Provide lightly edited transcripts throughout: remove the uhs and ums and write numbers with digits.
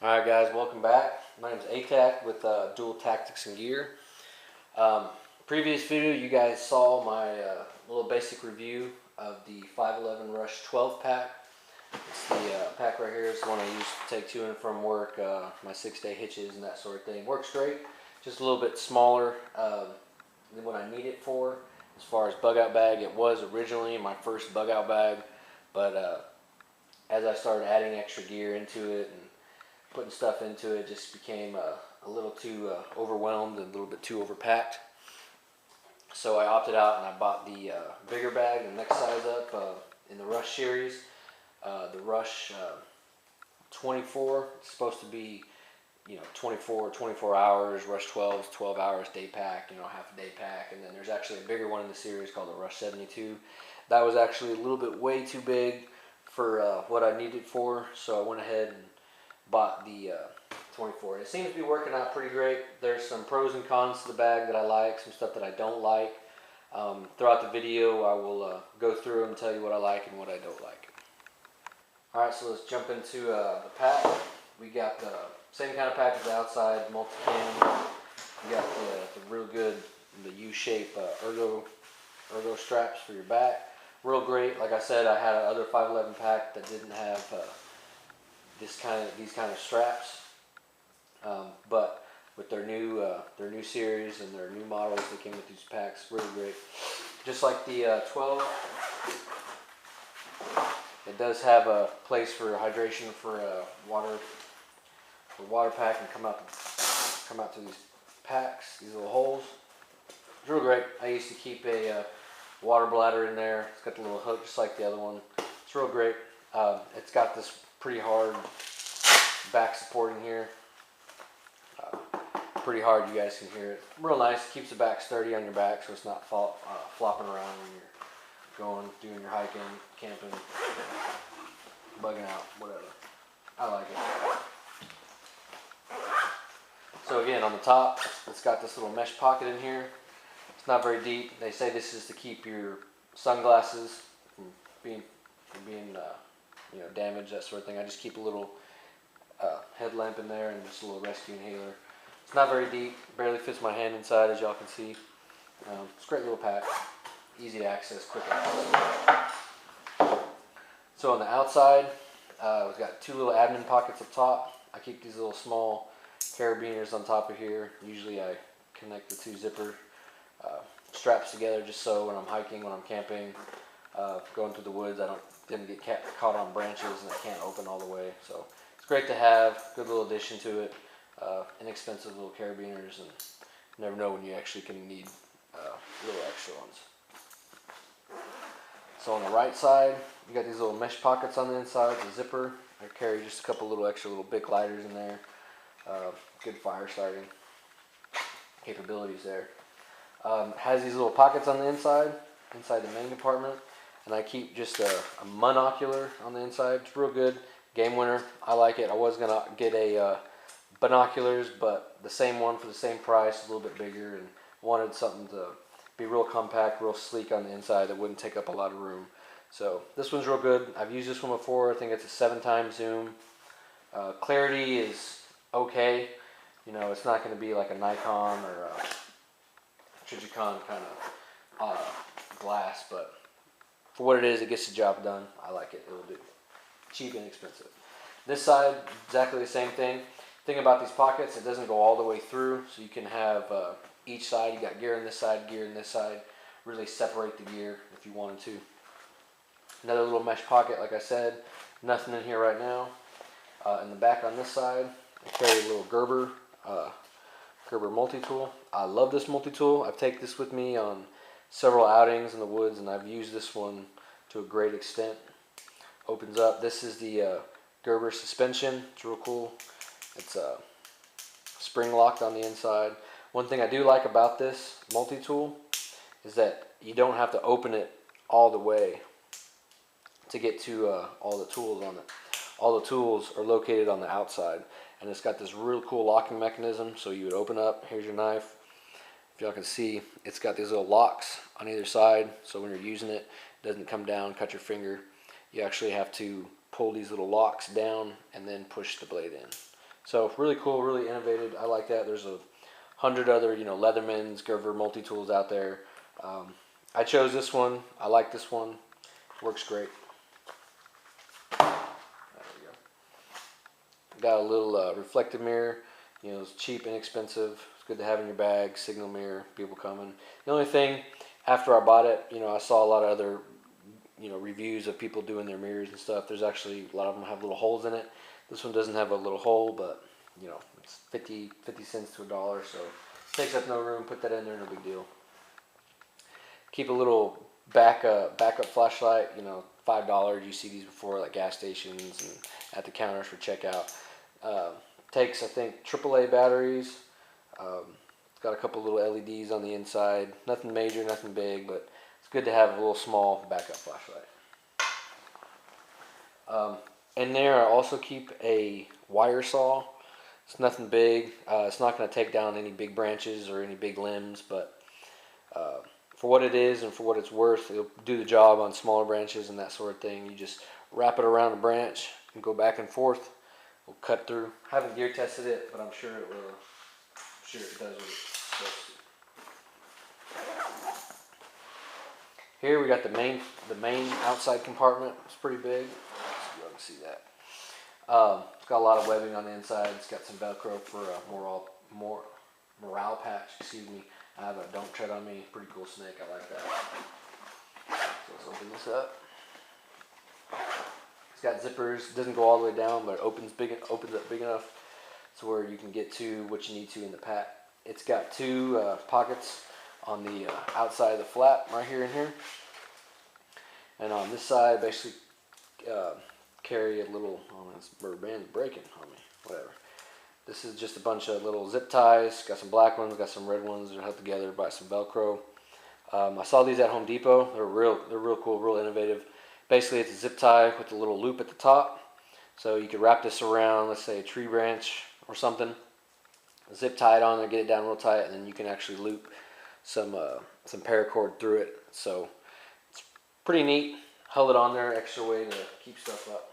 Alright guys, welcome back. My name is A-Tac with Duel-Tactics and Gear. Previous video you guys saw my little basic review of the 511 Rush 12 pack. It's the pack right here. It's the one I use to take to and from work, my 6-day hitches and that sort of thing. Works great, just a little bit smaller than what I need it for. As far as bug out bag, it was originally my first bug out bag, but as I started adding extra gear into it and putting stuff into it, just became a little too overwhelmed and a little bit too overpacked. So I opted out and I bought the bigger bag, the next size up, in the Rush series. The Rush 24, it's supposed to be, 24 hours. Rush 12 is 12 hours day pack, half a day pack. And then there's actually a bigger one in the series called the Rush 72. That was actually a little bit way too big for what I needed for, so I went ahead and bought the 24. It seems to be working out pretty great. There's some pros and cons to the bag that I like, some stuff that I don't like. Throughout the video I will go through and tell you what I like and what I don't like. Alright, so let's jump into the pack. We got the same kind of pack as the outside, multi-cam. We got the real good, the U-shape ergo straps for your back. Real great. Like I said, I had another 511 pack that didn't have these kind of straps, but with their new series and their new models that came with these packs, really great. Just like the 12, it does have a place for hydration for water pack and come out to these packs, these little holes. It's real great. I used to keep a water bladder in there. It's got the little hook just like the other one. It's real great. It's got this pretty hard back support in here. Pretty hard, you guys can hear it. Real nice, keeps the back sturdy on your back so it's not flopping around when you're doing your hiking, camping, bugging out, whatever. I like it. So again, on the top, it's got this little mesh pocket in here. It's not very deep. They say this is to keep your sunglasses from being damaged, that sort of thing. I just keep a little headlamp in there and just a little rescue inhaler. It's not very deep, barely fits my hand inside, as y'all can see. It's a great little pack, easy to access, quick access. So on the outside, we've got two little admin pockets up top. I keep these little small carabiners on top of here. Usually I connect the two zipper straps together just so when I'm hiking, when I'm camping, going through the woods, I didn't get caught on branches and I can't open all the way. So it's great to have, good little addition to it. Inexpensive little carabiners, and you never know when you actually can need little extra ones. So on the right side, you got these little mesh pockets on the inside, the zipper. I carry just a couple little extra little Bic lighters in there. Good fire starting capabilities there. Has these little pockets on the inside the main compartment, and I keep just a monocular on the inside. It's real good, game winner. I like it. I was gonna get a binoculars, but the same one for the same price, a little bit bigger, and wanted something to be real compact, real sleek on the inside that wouldn't take up a lot of room. So this one's real good. I've used this one before. I think it's a 7x zoom. Clarity is okay. It's not going to be like a Nikon or a Trigicon kind of glass, but for what it is, it gets the job done. I like it. It'll do. Cheap and inexpensive. This side, exactly the same thing. Thing about these pockets, it doesn't go all the way through, so you can have each side. You got gear on this side, gear on this side. Really separate the gear if you wanted to. Another little mesh pocket, like I said. Nothing in here right now. In the back on this side, I carry a little Gerber multi-tool. I love this multi-tool. I've taken this with me on several outings in the woods, and I've used this one to a great extent. Opens up. This is the Gerber suspension. It's real cool. It's spring locked on the inside. One thing I do like about this multi-tool is that you don't have to open it all the way to get to all the tools on it. All the tools are located on the outside, and it's got this real cool locking mechanism. So you would open up, here's your knife. If y'all can see, it's got these little locks on either side, so when you're using it, it doesn't come down, cut your finger. You actually have to pull these little locks down and then push the blade in. So really cool, really innovative. I like that. There's 100 other, Leatherman's, Gerber multi-tools out there. I chose this one. I like this one. Works great. There we go. Got a little reflective mirror. It's cheap, inexpensive. It's good to have in your bag. Signal mirror, people coming. The only thing, after I bought it, I saw a lot of other, reviews of people doing their mirrors and stuff. There's actually, a lot of them have little holes in it. This one doesn't have a little hole, but, it's 50 cents to $1, so takes up no room. Put that in there, no big deal. Keep a little backup flashlight, $5. You see these before, like gas stations and at the counters for checkout. Takes, I think, AAA batteries. It's got a couple little LEDs on the inside. Nothing major, nothing big, but it's good to have a little small backup flashlight. In there, I also keep a wire saw. It's nothing big. It's not going to take down any big branches or any big limbs, but for what it is and for what it's worth, it'll do the job on smaller branches and that sort of thing. You just wrap it around a branch and go back and forth. We'll cut through. I haven't gear tested it, but I'm sure it will. I'm sure it does what it's supposed to. Here we got the main outside compartment. It's pretty big. Let's see if you can see that. It's got a lot of webbing on the inside. It's got some Velcro for a morale patch. Excuse me. I have a "Don't Tread on Me." Pretty cool snake. I like that. So let's open this up. It's got zippers. It doesn't go all the way down, but it opens up big enough to where you can get to what you need to in the pack. It's got two pockets on the outside of the flap, right here and here. And on this side, basically carry a little. Oh, this rubber band's breaking on me. Whatever. This is just a bunch of little zip ties. Got some black ones, got some red ones. They're held together by some Velcro. I saw these at Home Depot. They're real cool, real innovative. Basically, it's a zip tie with a little loop at the top. So you could wrap this around, let's say, a tree branch or something. Zip tie it on there, get it down real tight, and then you can actually loop some paracord through it. So it's pretty neat. Held it on there, extra way to keep stuff up.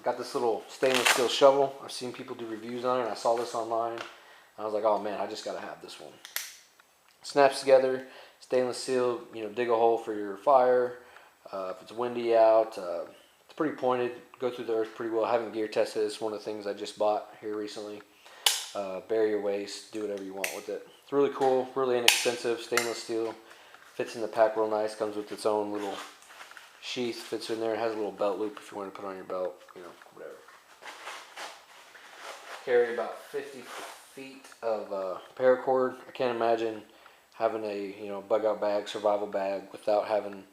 Got this little stainless steel shovel. I've seen people do reviews on it. I saw this online. I was like, oh man, I just gotta have this one. Snaps together, stainless steel. Dig a hole for your fire. If it's windy out, it's pretty pointed. Go through the earth pretty well. I haven't gear tested. It's one of the things I just bought here recently. Bury your waste. Do whatever you want with it. It's really cool. Really inexpensive. Stainless steel. Fits in the pack real nice. Comes with its own little sheath. Fits in there. It has a little belt loop if you want to put on your belt. Whatever. Carry about 50 feet of paracord. I can't imagine having a bug out bag, survival bag without having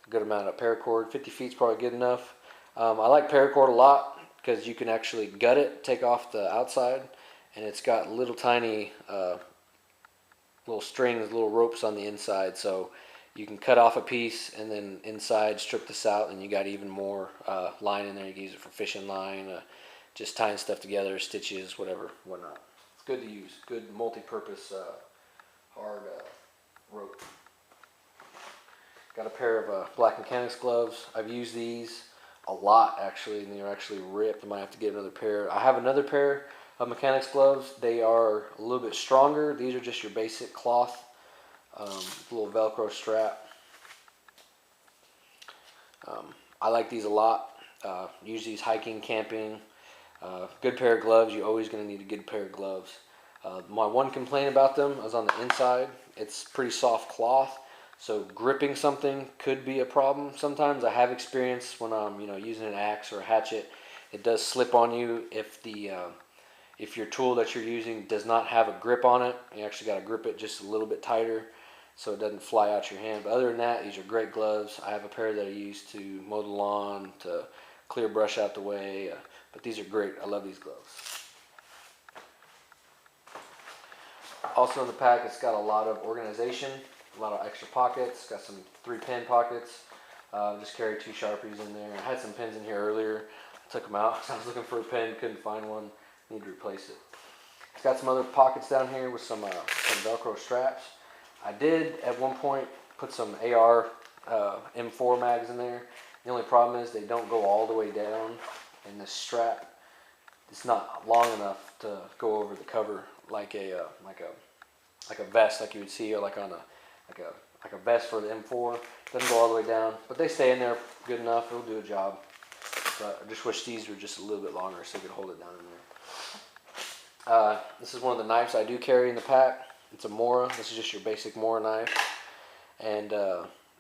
a good amount of paracord. 50 feet is probably good enough. I like paracord a lot because you can actually gut it, take off the outside, and it's got little tiny little strings, little ropes on the inside, so you can cut off a piece and then inside strip this out, and you got even more line in there. You can use it for fishing line, just tying stuff together, stitches, whatnot. It's good to use. Good multi-purpose hard rope. Got a pair of black mechanics gloves. I've used these a lot actually, and they're actually ripped. I might have to get another pair. I have another pair of mechanics gloves. They are a little bit stronger. These are just your basic cloth, little Velcro strap. I like these a lot. Use these hiking, camping. Good pair of gloves. You're always going to need a good pair of gloves. My one complaint about them is on the inside. It's pretty soft cloth, so gripping something could be a problem sometimes. I have experience when I'm using an axe or a hatchet. It does slip on you if your tool that you're using does not have a grip on it. You actually got to grip it just a little bit tighter so it doesn't fly out your hand. But other than that, these are great gloves. I have a pair that I use to mow the lawn, to clear brush out the way. But these are great. I love these gloves. Also in the pack, it's got a lot of organization, a lot of extra pockets. Got some 3-pin pockets. Just carry 2 Sharpies in there. I had some pins in here earlier. I took them out. So I was looking for a pin, couldn't find one. Need to replace it. It's got some other pockets down here with some Velcro straps. I did at one point put some AR M4 mags in there. The only problem is they don't go all the way down in this strap. it's not long enough to go over the cover like a vest, like you would see, or like on a vest for the M4. Doesn't go all the way down, but they stay in there good enough. It'll do a job. But I just wish these were just a little bit longer so you could hold it down in there. This is one of the knives I do carry in the pack. It's a Mora. This is just your basic Mora knife. And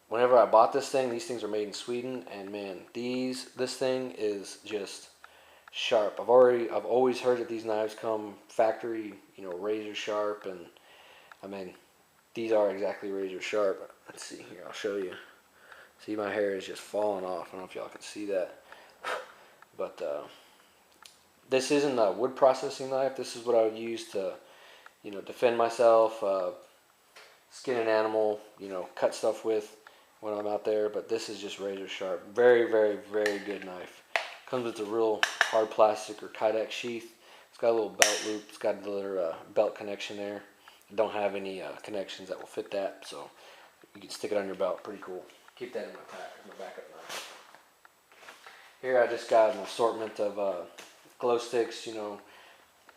whenever I bought this thing, these things are made in Sweden, and man, this thing is just sharp. I've always heard that these knives come factory, you know, razor sharp, and I mean, these are exactly razor sharp. Let's see here, I'll show you. See, my hair is just falling off. I don't know if y'all can see that, but this isn't a wood processing knife. This is what I would use to, you know, defend myself, skin an animal, you know, cut stuff with when I'm out there. But this is just razor sharp. Very, very, very good knife. Comes with a real hard plastic or Kydex sheath. It's got a little belt loop. It's got another belt connection there. I don't have any connections that will fit that, so you can stick it on your belt. Pretty cool. Keep that in my pack, my backup knife. Here I just got an assortment of glow sticks. You know,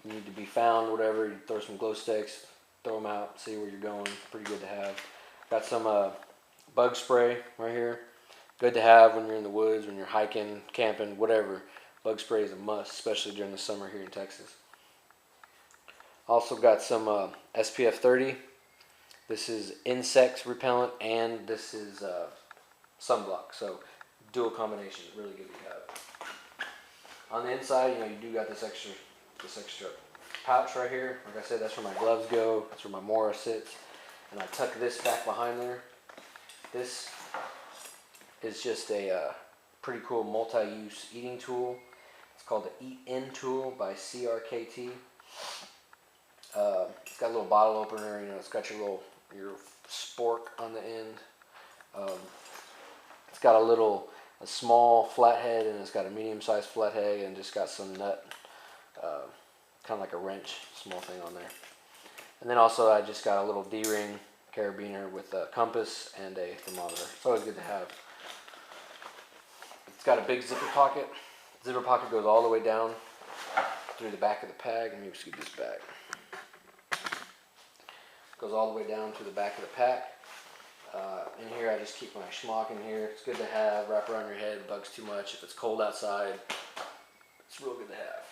you need to be found, whatever. You throw some glow sticks, throw them out, see where you're going. Pretty good to have. Got some bug spray right here. Good to have when you're in the woods, when you're hiking, camping, whatever. Bug spray is a must, especially during the summer here in Texas. Also got some SPF 30. This is insect repellent, and this is sunblock. So dual combination, really good to have. On the inside, you know, you do got this extra pouch right here. Like I said, that's where my gloves go. That's where my Mora sits, and I tuck this back behind there. This is just a pretty cool multi-use eating tool. It's called the Eat In tool by CRKT. It's got a little bottle opener. You know, it's got your spork on the end. It's got a small flathead, and it's got a medium-sized flathead, and just got some nut, kind of like a wrench, small thing on there. And then also I just got a little D-ring carabiner with a compass and a thermometer. It's always good to have. It's got a big zipper pocket. The zipper pocket goes all the way down through the back of the pack. Let me scoot this back. Goes all the way down through the back of the pack. In here I just keep my schmuck in here. It's good to have. Wrap around your head. Bugs too much. If it's cold outside, it's real good to have.